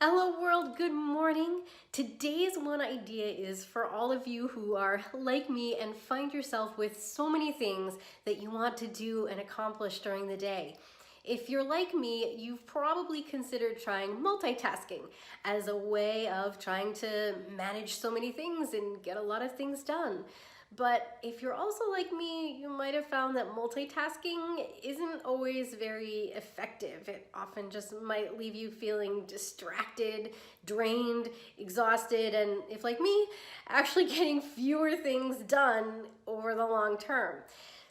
Hello world, good morning. Today's one idea is for all of you who are like me and find yourself with so many things that you want to do and accomplish during the day. If you're like me, you've probably considered trying multitasking as a way of trying to manage so many things and get a lot of things done. But if you're also like me, you might have found that multitasking isn't always very effective. It often just might leave you feeling distracted, drained, exhausted, and if like me, actually getting fewer things done over the long term.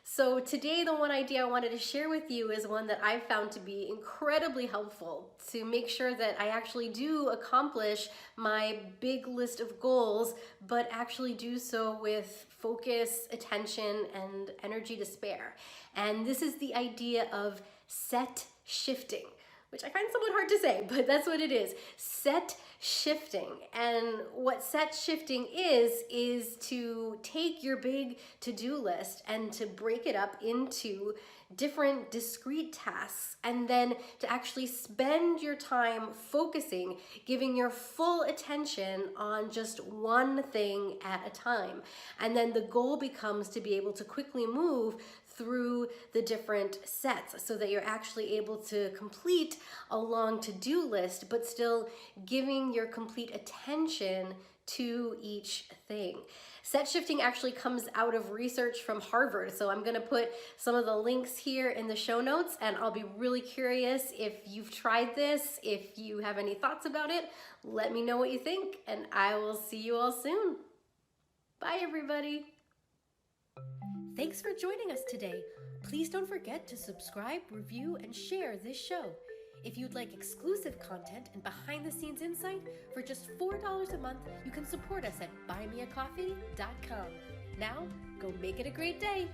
So today, the one idea I wanted to share with you is one that I've found to be incredibly helpful to make sure that I actually do accomplish my big list of goals, but actually do so with focus, attention, and energy to spare. And this is the idea of set shifting, which I find somewhat hard to say, but that's what it is. Set shifting. And what set shifting is to take your big to-do list and to break it up into different discrete tasks, and then to actually spend your time focusing, giving your full attention on just one thing at a time. And then the goal becomes to be able to quickly move through the different sets so that you're actually able to complete a long to-do list, but still giving your complete attention to each thing. Set shifting actually comes out of research from Harvard. So I'm going to put some of the links here in the show notes, and I'll be really curious if you've tried this, if you have any thoughts about it. Let me know what you think, and I will see you all soon. Bye, everybody. Thanks for joining us today. Please don't forget to subscribe, review, and share this show. If you'd like exclusive content and behind-the-scenes insight, for just $4 a month, you can support us at buymeacoffee.com. Now, go make it a great day.